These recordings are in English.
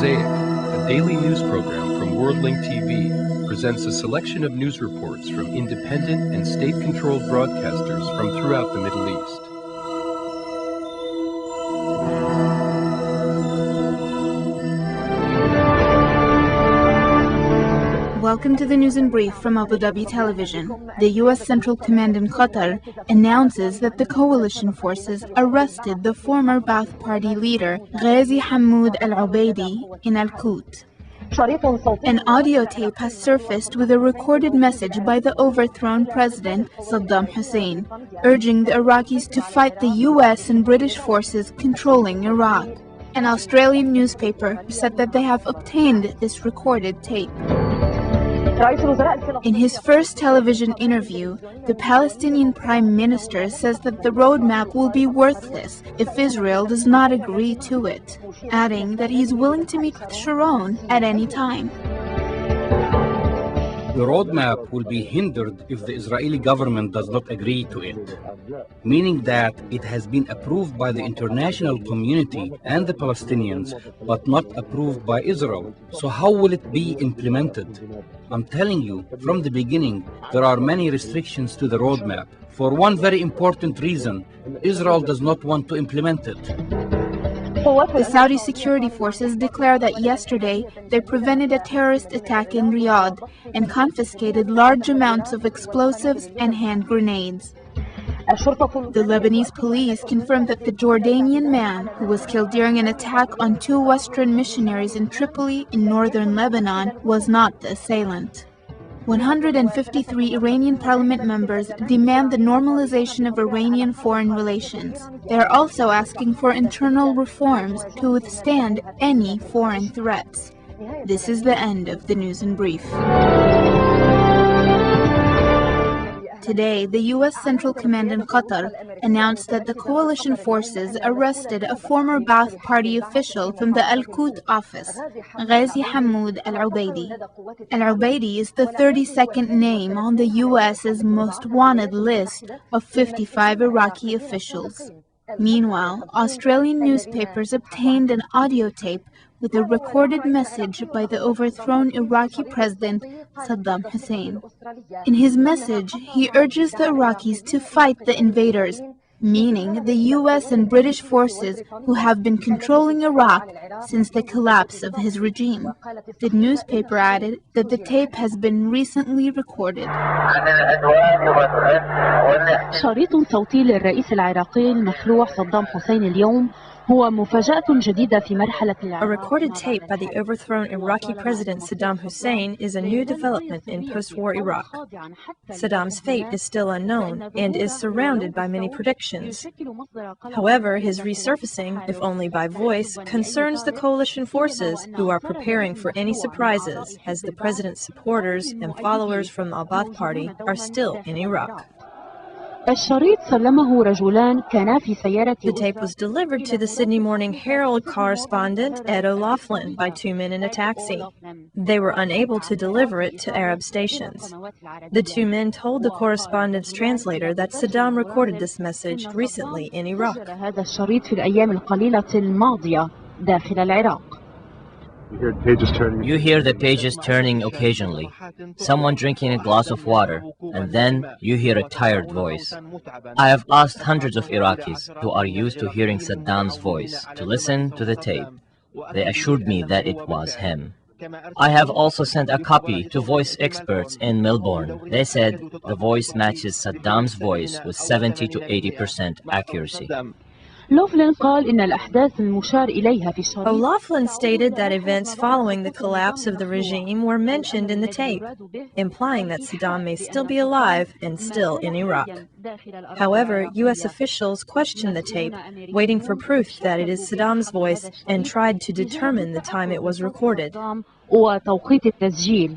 Mosaic, a daily news program from Worldlink TV, presents a selection of news reports from independent and state-controlled broadcasters from throughout the Middle East. Welcome to the News in Brief from Abu Dhabi Television. The U.S. Central Command in Qatar announces that the coalition forces arrested the former Ba'ath Party leader Ghazi Hammoud al-Ubaidi in Al-Qut. An audio tape has surfaced with a recorded message by the overthrown president Saddam Hussein, urging the Iraqis to fight the U.S. and British forces controlling Iraq. An Australian newspaper said that they have obtained this recorded tape. In his first television interview, the Palestinian Prime Minister says that the roadmap will be worthless if Israel does not agree to it, adding that he's willing to meet with Sharon at any time. The roadmap will be hindered if the Israeli government does not agree to it, meaning that it has been approved by the international community and the Palestinians, but not approved by Israel. So how will it be implemented? I'm telling you, from the beginning, there are many restrictions to the roadmap. For one very important reason, Israel does not want to implement it. The Saudi security forces declared that yesterday they prevented a terrorist attack in Riyadh and confiscated large amounts of explosives and hand grenades. The Lebanese police confirmed that the Jordanian man who was killed during an attack on two Western missionaries in Tripoli in northern Lebanon was not the assailant. 153 Iranian parliament members demand the normalization of Iranian foreign relations. They are also asking for internal reforms to withstand any foreign threats. This is the end of the News in Brief. Today, the U.S. Central Command in Qatar announced that the coalition forces arrested a former Ba'ath Party official from the Al-Qut office, Ghazi Hammoud al-Ubaidi. Al-Ubaidi is the 32nd name on the U.S.'s most wanted list of 55 Iraqi officials. Meanwhile, Australian newspapers obtained an audio tape with a recorded message by the overthrown Iraqi president Saddam Hussein. In his message, he urges the Iraqis to fight the invaders, meaning the U.S. and British forces who have been controlling Iraq since the collapse of his regime. The newspaper added that the tape has been recently recorded. شريط صوتي للرئيس العراقي المخلوع صدام حسين اليوم هو مفاجأة جديدة في مرحلة A recorded tape by the overthrown Iraqi President Saddam Hussein is a new development in post-war Iraq. Saddam's fate is still unknown and is surrounded by many predictions. However, his resurfacing, if only by voice, concerns the coalition forces who are preparing for any surprises as the president's supporters and followers from the Ba'ath Party are still in Iraq. الشريط سلمه رجلان كانا في سيارة. The tape was delivered to the Sydney Morning Herald correspondent Ed O'Loughlin by two men in a taxi. They were unable to deliver it to Arab stations. The two men told the correspondent's translator that Saddam recorded this message recently in Iraq. هذا الشريط في الأيام القليلة الماضية داخل العراق. You hear the pages turning occasionally, someone drinking a glass of water, and then you hear a tired voice. I have asked hundreds of Iraqis who are used to hearing Saddam's voice to listen to the tape. They assured me that it was him. I have also sent a copy to voice experts in Melbourne. They said the voice matches Saddam's voice with 70 to 80% accuracy. O'Loughlin قال إن الأحداث المشار إليها في الشريط. O'Loughlin stated that events following the collapse of the regime were mentioned in the tape, implying that Saddam may still be alive and still in Iraq. However, U.S. officials questioned the tape, waiting for proof that it is Saddam's voice, and tried to determine the time it was recorded. وتوقيت التسجيل.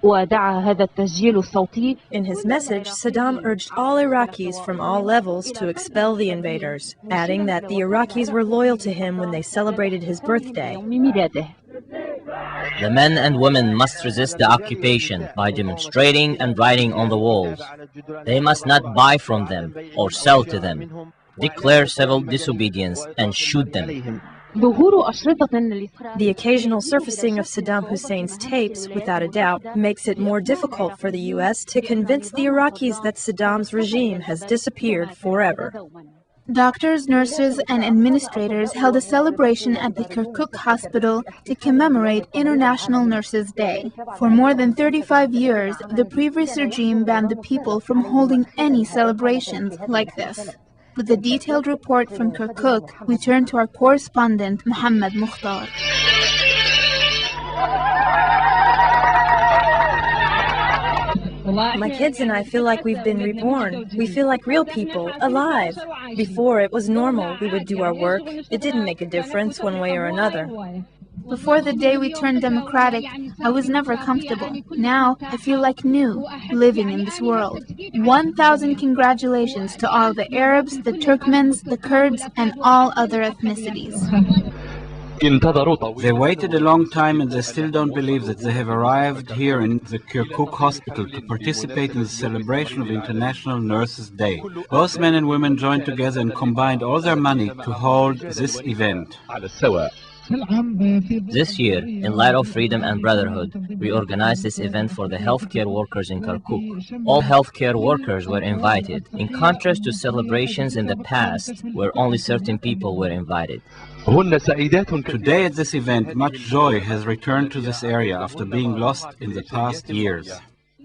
ودعا هذا التسجيل الصوتي. In his message, Saddam urged all Iraqis from all levels to expel the invaders, adding that the Iraqis were loyal to him when they celebrated his birthday. The men and women must resist the occupation by demonstrating and writing on the walls. They must not buy from them or sell to them. Declare civil disobedience and shoot them. The occasional surfacing of Saddam Hussein's tapes, without a doubt, makes it more difficult for the U.S. to convince the Iraqis that Saddam's regime has disappeared forever. Doctors, nurses, and administrators held a celebration at the Kirkuk hospital to commemorate International Nurses Day. For more than 35 years, the previous regime banned the people from holding any celebrations like this. With a detailed report from Kirkuk, we turn to our correspondent, Mohammed Mukhtar. My kids and I feel like we've been reborn. We feel like real people, alive. Before, it was normal. We would do our work. It didn't make a difference one way or another. Before the day we turned democratic, I was never comfortable. Now, I feel like new, living in this world. 1,000 congratulations to all the Arabs, the Turkmens, the Kurds, and all other ethnicities. They waited a long time and they still don't believe that they have arrived here in the Kirkuk hospital to participate in the celebration of International Nurses Day. Both men and women joined together and combined all their money to hold this event. This year, in light of freedom and brotherhood, we organized this event for the healthcare workers in Kirkuk. All healthcare workers were invited, in contrast to celebrations in the past where only certain people were invited. Today at this event, much joy has returned to this area after being lost in the past years.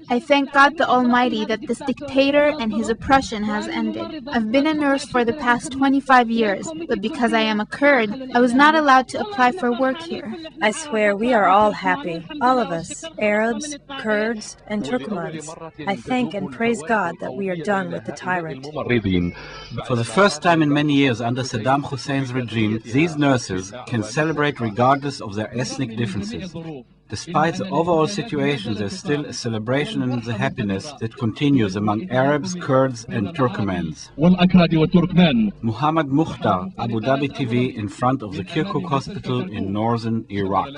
I thank God the Almighty that this dictator and his oppression has ended. I've been a nurse for the past 25 years, but because I am a Kurd, I was not allowed to apply for work here. I swear we are all happy, all of us, Arabs, Kurds, and Turkmens. I thank and praise God that we are done with the tyrant. For the first time in many years under Saddam Hussein's regime, these nurses can celebrate regardless of their ethnic differences. Despite the overall situation, there's still a celebration and the happiness that continues among Arabs, Kurds, and Turkmens. Muhammad Mukhtar, Abu Dhabi TV, in front of the Kirkuk Hospital in northern Iraq.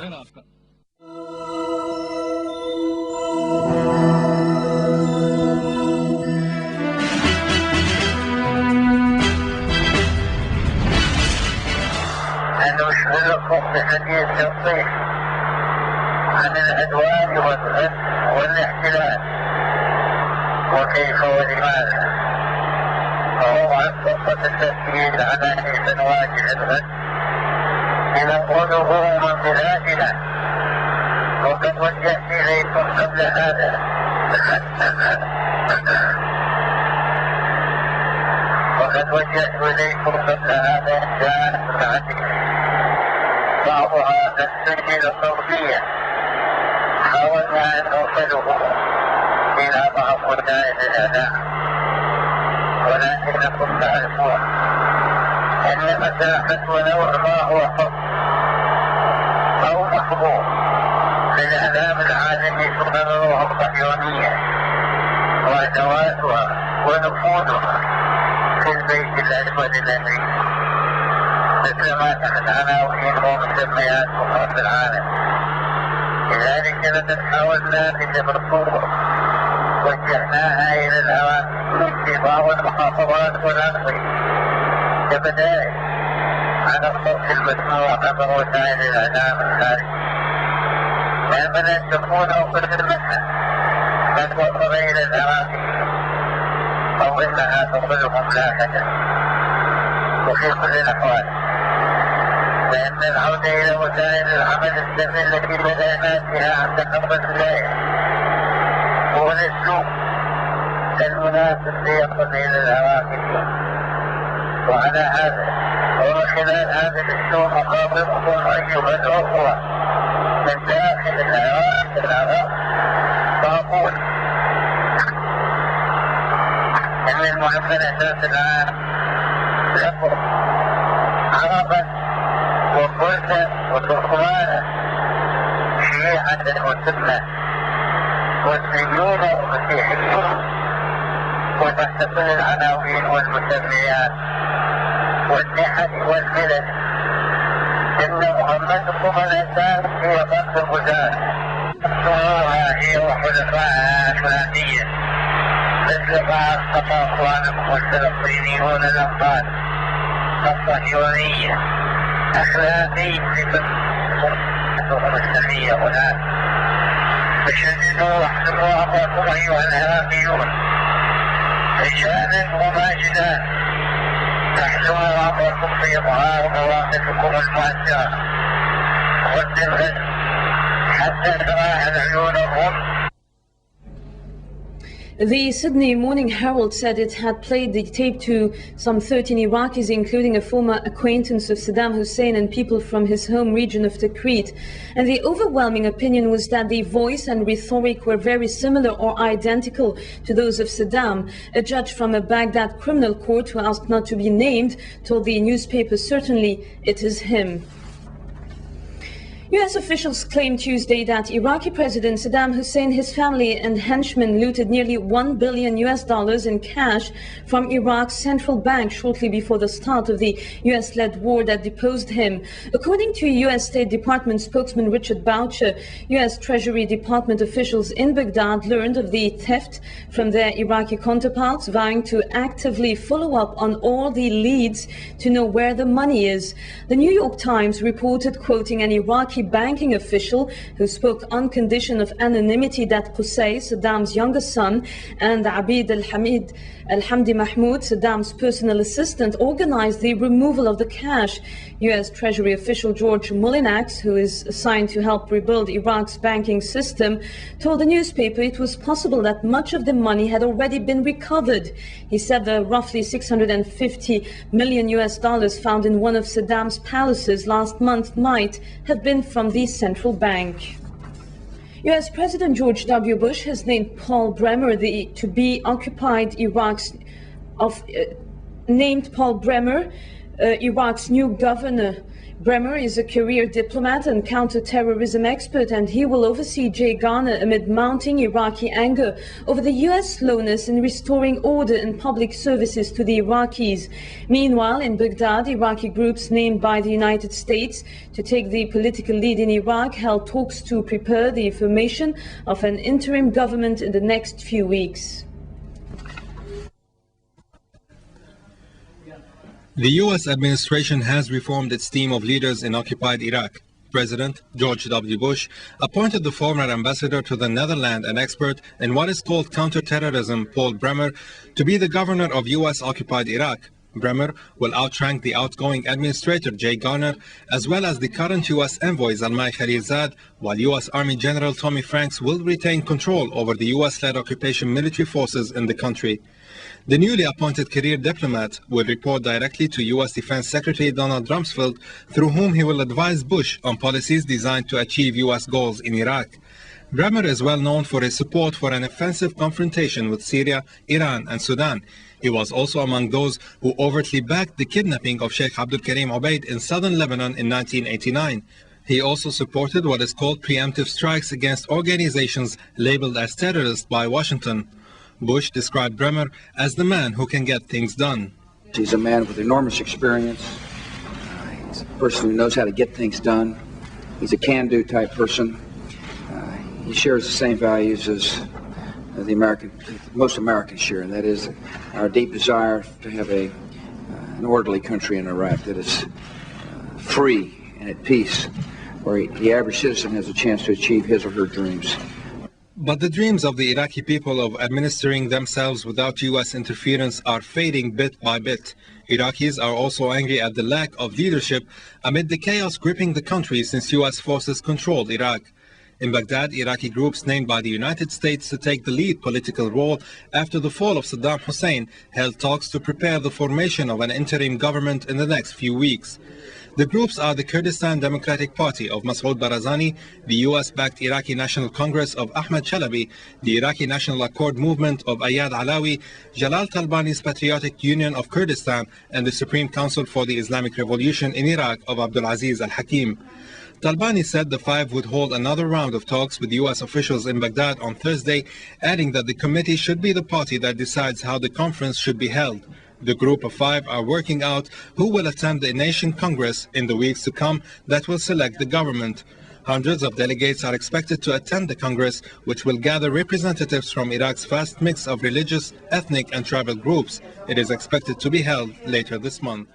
عن العدوان والاحتلال وكيف ولماذا فهو عن فرصة التأكيد على كيف نواجه الغد لننقله من بلادنا وقد وجهت إليكم قبل هذا رسالة متعددة بعضها تسجيل صوتيا حاولنا أن نوصله إلى بعض وسائل الإعلام ولكنكم تعرفون أن مساحة ونوع ما هو حب أو محبوب للإعلام العالمي تقررها الصهيونية وأدواتها ونفوذها في البيت الأسود الأمريكي مثل ما تحت عناوين ومسميات أخرى في العالم. لذلك لقد حاولنا بالبرفور وجهناها إلى الأماكن في بعض المحافظات والأقضية كبداية على الصوت المسموع عبر وسائل الإعلام الخارجي. يأمل أن تكون أوقات المسح قد وصل إلى الأماكن أو إنها تصلهم لاحقا. وفي كل الأحوال فإن العودة إلى وسائل العمل السلمي التي بدأنا بها عند قبل البداية هو الأسلوب المناسب ليصل إلى الأماكن. وعلى هذا ومن خلال هذا الأسلوب أخاطبكم أيها الأخوة من داخل العراق فأقول أن المهم الأساس الآن لكم عربا وكردا وتركمانا شيعة وسنة مسلمين ومسيحيين وتحت كل العناوين والمسميات والنحل والملل إن مهمتكم الأساس هي فرد الغزاة هي وحلفائها الفلانية مثل ما أسقط أخوانكم الفلسطينيون الأنفال الصهيونية أخلاقي السلمية هناك. فشددوا واحذروا أخاكم أيها العراقيون رجالا وماجدا، تحذروا أخاكم في إظهار مواقفكم المؤثرة غد الغد حتى تراهن عيونهم. The Sydney Morning Herald said it had played the tape to some 13 Iraqis, including a former acquaintance of Saddam Hussein and people from his home region of Tikrit. And the overwhelming opinion was that the voice and rhetoric were very similar or identical to those of Saddam. A judge from a Baghdad criminal court, who asked not to be named, told the newspaper, "Certainly it is him." U.S. officials claimed Tuesday that Iraqi President Saddam Hussein, his family and henchmen looted nearly $1 billion in cash from Iraq's central bank shortly before the start of the U.S.-led war that deposed him. According to U.S. State Department spokesman Richard Boucher, U.S. Treasury Department officials in Baghdad learned of the theft from their Iraqi counterparts, vowing to actively follow up on all the leads to know where the money is. The New York Times reported, quoting an Iraqi banking official who spoke on condition of anonymity, that Qusay, Saddam's younger son, and Abid al-Hamdi Mahmoud, Saddam's personal assistant, organized the removal of the cash. U.S. Treasury official George Mullinax, who is assigned to help rebuild Iraq's banking system, told the newspaper it was possible that much of the money had already been recovered. He said the roughly $650 million found in one of Saddam's palaces last month might have been from the central bank. U.S. President George W. Bush has named Paul Bremer to be occupied Iraq's Iraq's new governor. Bremer is a career diplomat and counter-terrorism expert, and he will oversee Jay Garner amid mounting Iraqi anger over the U.S. slowness in restoring order and public services to the Iraqis. Meanwhile, in Baghdad, Iraqi groups named by the United States to take the political lead in Iraq held talks to prepare the formation of an interim government in the next few weeks. The U.S. administration has reformed its team of leaders in occupied Iraq. President George W. Bush appointed the former ambassador to the Netherlands and expert in what is called counterterrorism, Paul Bremer, to be the governor of U.S. occupied Iraq. Bremer will outrank the outgoing administrator Jay Garner, as well as the current U.S. envoy Zalmay Khalilzad, while U.S. Army General Tommy Franks will retain control over the U.S.-led occupation military forces in the country. The newly appointed career diplomat will report directly to U.S. Defense Secretary Donald Rumsfeld, through whom he will advise Bush on policies designed to achieve U.S. goals in Iraq. Bremer is well known for his support for an offensive confrontation with Syria, Iran, and Sudan. He was also among those who overtly backed the kidnapping of Sheikh Abdul Karim Ubaid in southern Lebanon in 1989. He also supported what is called preemptive strikes against organizations labeled as terrorists by Washington. Bush described Bremer as the man who can get things done. He's a man with enormous experience. He's a person who knows how to get things done. He's a can-do type person. He shares the same values as most Americans share, and that is our deep desire to have an orderly country in Iraq that is free and at peace, where the average citizen has a chance to achieve his or her dreams. But the dreams of the Iraqi people of administering themselves without U.S. interference are fading bit by bit. Iraqis are also angry at the lack of leadership amid the chaos gripping the country since U.S. forces controlled Iraq. In Baghdad, Iraqi groups named by the United States to take the lead political role after the fall of Saddam Hussein held talks to prepare the formation of an interim government in the next few weeks. The groups are the Kurdistan Democratic Party of Masoud Barzani, the US-backed Iraqi National Congress of Ahmed Chalabi, the Iraqi National Accord Movement of Ayad Alawi, Jalal Talbani's Patriotic Union of Kurdistan, and the Supreme Council for the Islamic Revolution in Iraq of Abdulaziz al-Hakim. Talbani said the five would hold another round of talks with U.S. officials in Baghdad on Thursday, adding that the committee should be the party that decides how the conference should be held. The group of five are working out who will attend the Nation Congress in the weeks to come that will select the government. Hundreds of delegates are expected to attend the Congress, which will gather representatives from Iraq's vast mix of religious, ethnic, and tribal groups. It is expected to be held later this month.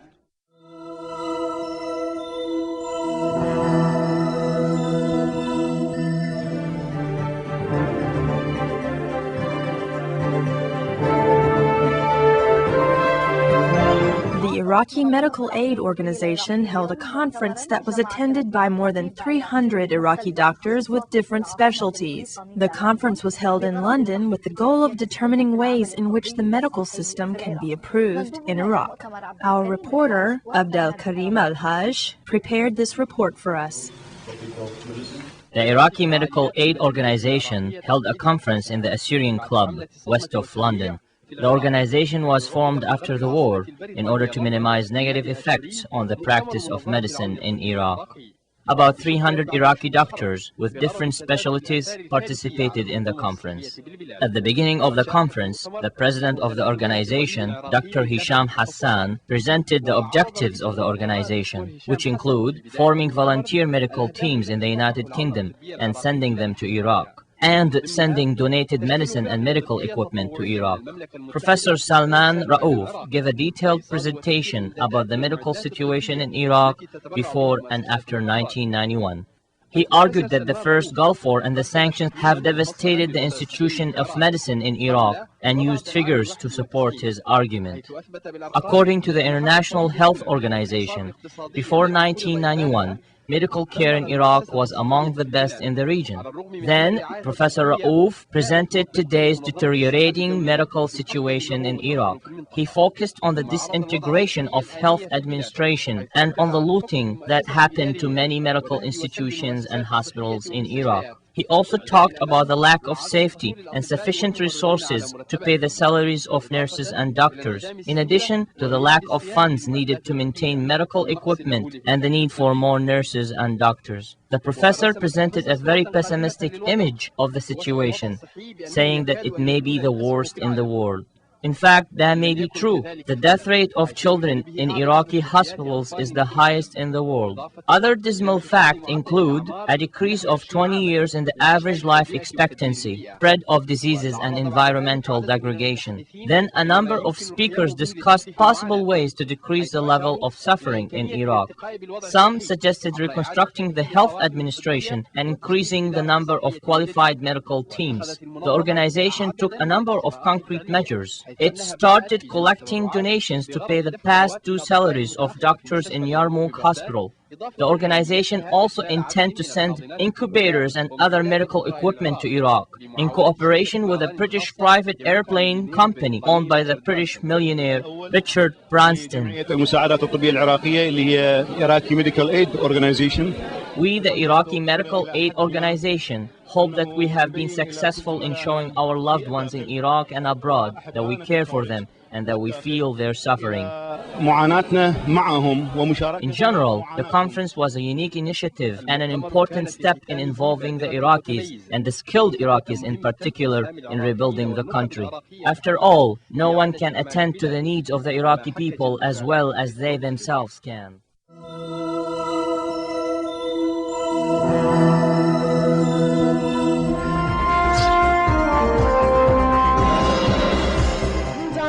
Iraqi Medical Aid Organization held a conference that was attended by more than 300 Iraqi doctors with different specialties. The conference was held in London with the goal of determining ways in which the medical system can be improved in Iraq. Our reporter, Abdel Karim Al-Haj, prepared this report for us. The Iraqi Medical Aid Organization held a conference in the Assyrian Club, west of London. The organization was formed after the war in order to minimize negative effects on the practice of medicine in Iraq. About 300 Iraqi doctors with different specialties participated in the conference. At the beginning of the conference, the president of the organization, Dr. Hisham Hassan, presented the objectives of the organization, which include forming volunteer medical teams in the United Kingdom and sending them to Iraq, and sending donated medicine and medical equipment to Iraq. Professor Salman Raouf gave a detailed presentation about the medical situation in Iraq before and after 1991. He argued that the first Gulf War and the sanctions have devastated the institution of medicine in Iraq and used figures to support his argument. According to the International Health Organization, before 1991, medical care in Iraq was among the best in the region. Then, Professor Raouf presented today's deteriorating medical situation in Iraq. He focused on the disintegration of health administration and on the looting that happened to many medical institutions and hospitals in Iraq. He also talked about the lack of safety and sufficient resources to pay the salaries of nurses and doctors, in addition to the lack of funds needed to maintain medical equipment and the need for more nurses and doctors. The professor presented a very pessimistic image of the situation, saying that it may be the worst in the world. In fact, that may be true. The death rate of children in Iraqi hospitals is the highest in the world. Other dismal facts include a decrease of 20 years in the average life expectancy, spread of diseases and environmental degradation. Then a number of speakers discussed possible ways to decrease the level of suffering in Iraq. Some suggested reconstructing the health administration and increasing the number of qualified medical teams. The organization took a number of concrete measures. It started collecting donations to pay the past due salaries of doctors in Yarmouk Hospital. The organization also intends to send incubators and other medical equipment to Iraq, in cooperation with a British private airplane company owned by the British millionaire Richard Branson. We, the Iraqi Medical Aid Organization, hope that we have been successful in showing our loved ones in Iraq and abroad that we care for them and that we feel their suffering. In general, the conference was a unique initiative and an important step in involving the Iraqis, and the skilled Iraqis in particular, in rebuilding the country. After all, no one can attend to the needs of the Iraqi people as well as they themselves can.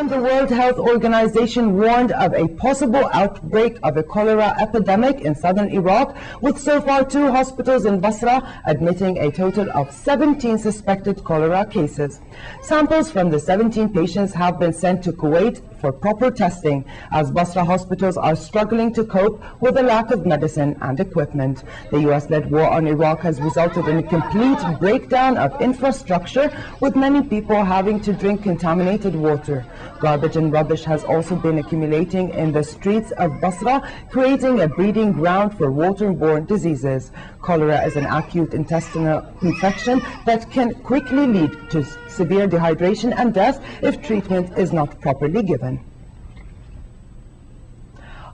The World Health Organization warned of a possible outbreak of a cholera epidemic in southern Iraq, with so far 2 hospitals in Basra admitting a total of 17 suspected cholera cases. Samples from the 17 patients have been sent to Kuwait for proper testing, as Basra hospitals are struggling to cope with a lack of medicine and equipment. The US-led war on Iraq has resulted in a complete breakdown of infrastructure, with many people having to drink contaminated water. Garbage and rubbish has also been accumulating in the streets of Basra, creating a breeding ground for waterborne diseases. Cholera is an acute intestinal infection that can quickly lead to severe dehydration and death if treatment is not properly given.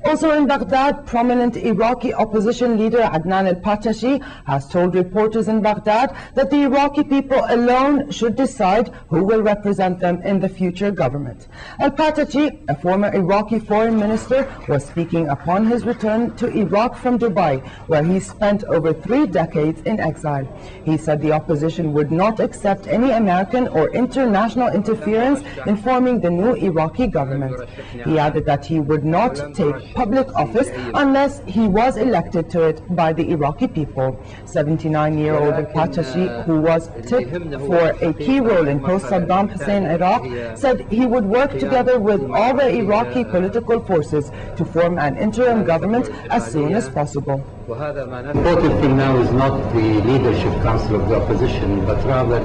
Also in Baghdad, prominent Iraqi opposition leader Adnan al-Patashi has told reporters in Baghdad that the Iraqi people alone should decide who will represent them in the future government. Al-Patashi, a former Iraqi foreign minister, was speaking upon his return to Iraq from Dubai, where he spent over 3 decades in exile. He said the opposition would not accept any American or international interference in forming the new Iraqi government. He added that he would not take public office unless he was elected to it by the Iraqi people. 79-year-old Al-Qatashi, who was tipped for a key role in post-Saddam Hussein Iraq, said he would work together with all the Iraqi political forces to form an interim government as soon as possible. The important thing now is not the leadership council of the opposition, but rather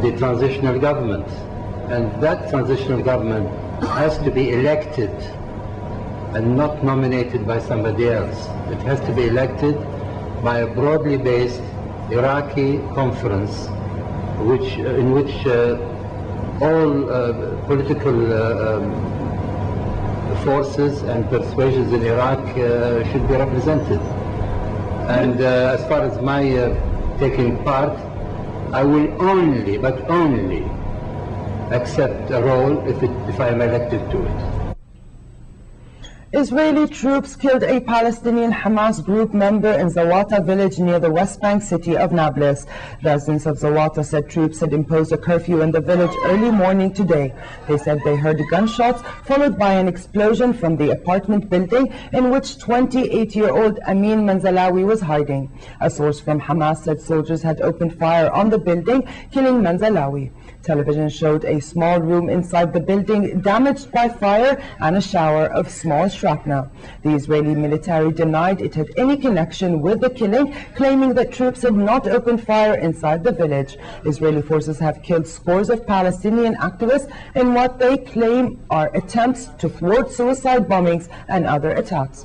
the transitional government. And that transitional government has to be elected and not nominated by somebody else. It has to be elected by a broadly based Iraqi conference in which all political forces and persuasions in Iraq should be represented. And as far as my taking part, I will only, but only, accept a role if I am elected to it. Israeli troops killed a Palestinian Hamas group member in Zawata village near the West Bank city of Nablus. Residents of Zawata said troops had imposed a curfew in the village early morning today. They said they heard gunshots followed by an explosion from the apartment building in which 28-year-old Amin Manzalawi was hiding. A source from Hamas said soldiers had opened fire on the building, killing Manzalawi. Television showed a small room inside the building damaged by fire and a shower of small shrapnel. The Israeli military denied it had any connection with the killing, claiming that troops had not opened fire inside the village. Israeli forces have killed scores of Palestinian activists in what they claim are attempts to thwart suicide bombings and other attacks.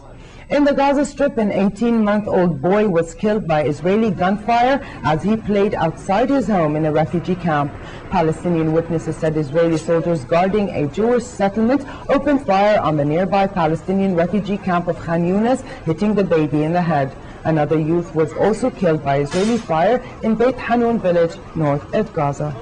In the Gaza Strip, an 18-month-old boy was killed by Israeli gunfire as he played outside his home in a refugee camp. Palestinian witnesses said Israeli soldiers guarding a Jewish settlement opened fire on the nearby Palestinian refugee camp of Khan Yunis, hitting the baby in the head. Another youth was also killed by Israeli fire in Beit Hanun village north of Gaza.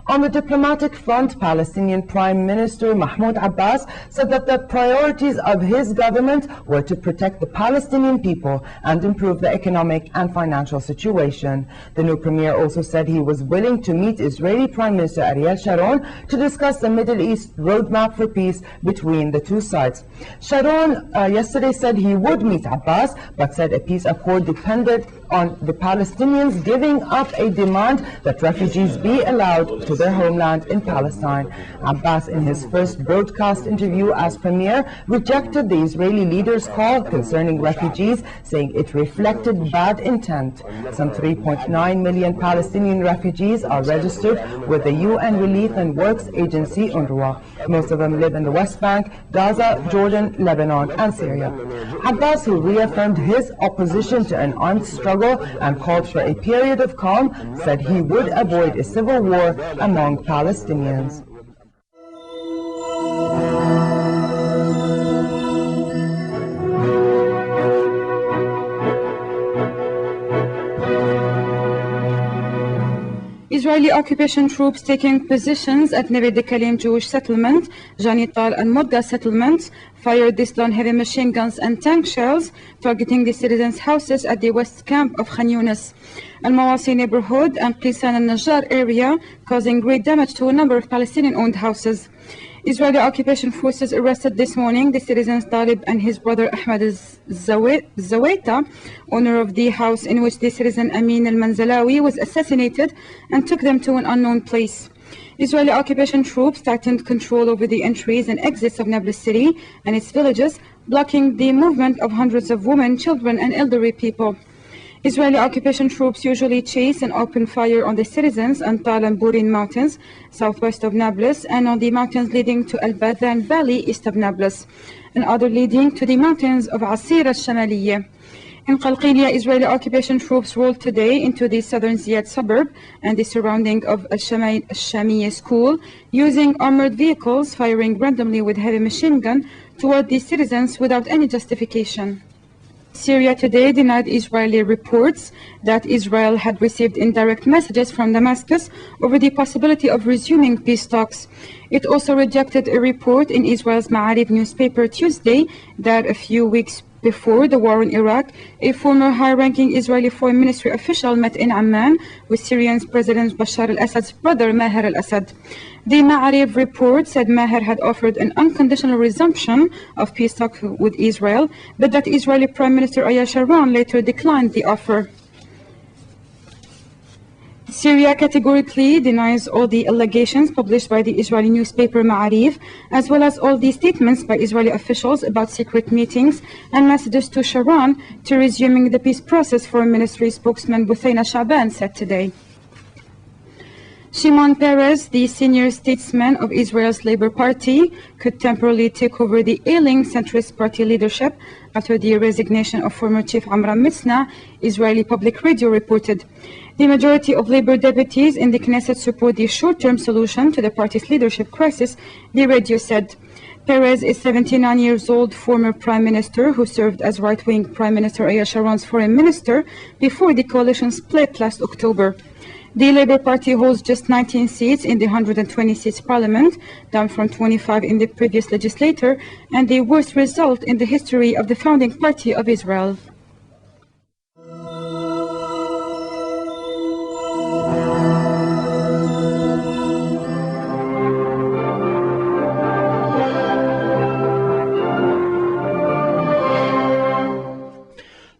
On the diplomatic front, Palestinian Prime Minister Mahmoud Abbas said that the priorities of his government were to protect the Palestinian people and improve the economic and financial situation. The new premier also said he was willing to meet Israeli Prime Minister Ariel Sharon to discuss the Middle East roadmap for peace between the two sides. Sharon yesterday said he would meet Abbas, but said a peace accord depended on the Palestinians giving up a demand that refugees be allowed to their homeland in Palestine. Abbas, in his first broadcast interview as premier, rejected the Israeli leader's call concerning refugees, saying it reflected bad intent. Some 3.9 million Palestinian refugees are registered with the UN Relief and Works Agency, UNRWA. Most of them live in the West Bank, Gaza, Jordan, Lebanon, and Syria. Abbas, who reaffirmed his opposition to an armed struggle and called for a period of calm, said he would avoid a civil war among Palestinians. Israeli occupation troops taking positions at Neve Dekalim Jewish settlement, Janital and Modga settlements fired this long heavy machine guns and tank shells targeting the citizens' houses at the west camp of Khan Yunis, Al-Mawasi neighborhood and Qisan al-Najjar area, causing great damage to a number of Palestinian-owned houses. Israeli occupation forces arrested this morning the citizens Talib and his brother Ahmed Zawaita, owner of the house in which the citizen Amin al-Manzalawi was assassinated, and took them to an unknown place. Israeli occupation troops tightened control over the entries and exits of Nablus city and its villages, blocking the movement of hundreds of women, children, and elderly people. Israeli occupation troops usually chase and open fire on the citizens on Tal and Burin mountains, southwest of Nablus, and on the mountains leading to Al-Badhan Valley, east of Nablus, and other leading to the mountains of Asir al-Shamaliyya. In Qalqilia, Israeli occupation troops rolled today into the southern Ziyad suburb and the surrounding of Al-Shamiyya school, using armored vehicles, firing randomly with heavy machine gun toward the citizens without any justification. Syria today denied Israeli reports that Israel had received indirect messages from Damascus over the possibility of resuming peace talks. It also rejected a report in Israel's Ma'arib newspaper Tuesday that a few weeks Before the war in Iraq, a former high-ranking Israeli foreign ministry official met in Amman with Syrian President Bashar al-Assad's brother Maher al-Assad. The Ma'arif report said Maher had offered an unconditional resumption of peace talks with Israel, but that Israeli Prime Minister Ariel Sharon later declined the offer. Syria categorically denies all the allegations published by the Israeli newspaper Ma'arif, as well as all the statements by Israeli officials about secret meetings and messages to Sharon to resuming the peace process, Foreign Ministry spokesman Buthaina Shaban said today. Shimon Peres, the senior statesman of Israel's Labour Party, could temporarily take over the ailing centrist party leadership after the resignation of former chief Amram Mitzna, Israeli Public Radio reported. The majority of Labour deputies in the Knesset support the short-term solution to the party's leadership crisis, the radio said. Peres is 79 years old, former prime minister who served as right-wing Prime Minister Ariel Sharon's foreign minister before the coalition split last October. The Labour Party holds just 19 seats in the 120 seats parliament, down from 25 in the previous legislature, and the worst result in the history of the founding party of Israel.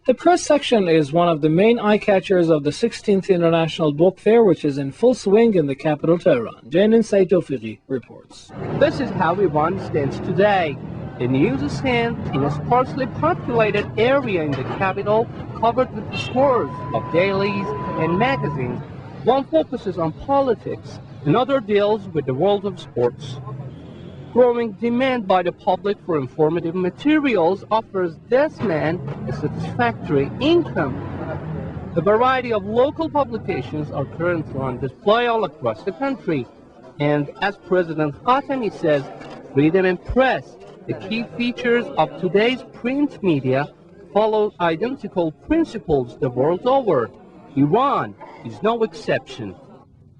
The press section is one of the main eye-catchers of the 16th International Book Fair, which is in full swing in the capital, Tehran. Janin Said Tawfiqi reports. This is how Iran stands today. The news stand in a sparsely populated area in the capital, covered with scores of dailies and magazines. One focuses on politics, another deals with the world of sports. Growing demand by the public for informative materials offers this man a satisfactory income. A variety of local publications are currently on display all across the country. And as President Khatami says, freedom and press, the key features of today's print media, follow identical principles the world over. Iran is no exception.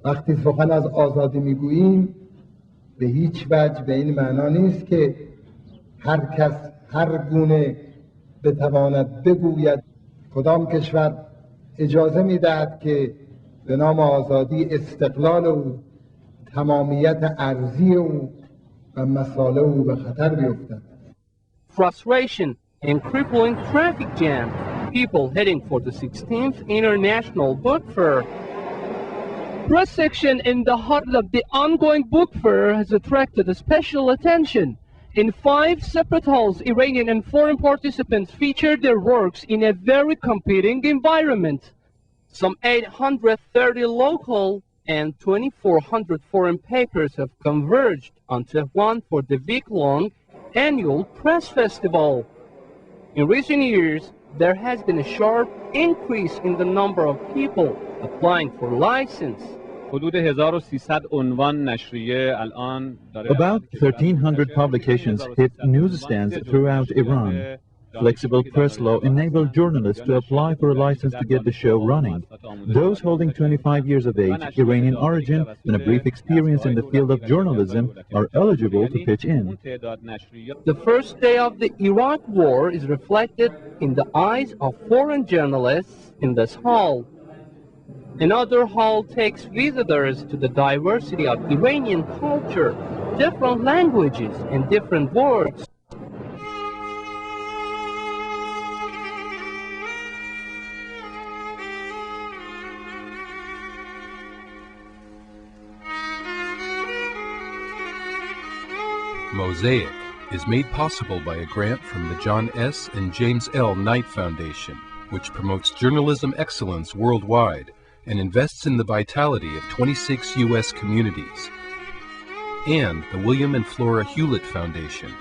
وقتی سخن از آزادی میگوییم به هیچ وجه به این معنا نیست که هر کس هر گونه بتواند بگوید. کدام کشور اجازه میدهد که به نام آزادی استقلال او، تمامیت ارضی او و مسائل او به خطر بیفتد. Frustration and crippling traffic jam. People heading for the 16th International Book Fair. Press section in the heart of the ongoing book fair has attracted special attention. In 5 separate halls, Iranian and foreign participants featured their works in a very competing environment. Some 830 local and 2,400 foreign papers have converged on Tehran for the week-long annual press festival. In recent years, there has been a sharp increase in the number of people applying for license. About 1,300 publications hit newsstands throughout Iran. Flexible press law enabled journalists to apply for a license to get the show running. Those holding 25 years of age, Iranian origin, and a brief experience in the field of journalism are eligible to pitch in. The first day of the Iraq war is reflected in the eyes of foreign journalists in this hall. Another hall takes visitors to the diversity of Iranian culture, different languages and different words. Mosaic is made possible by a grant from the John S. and James L. Knight Foundation, which promotes journalism excellence worldwide and invests in the vitality of 26 U.S. communities, and the William and Flora Hewlett Foundation,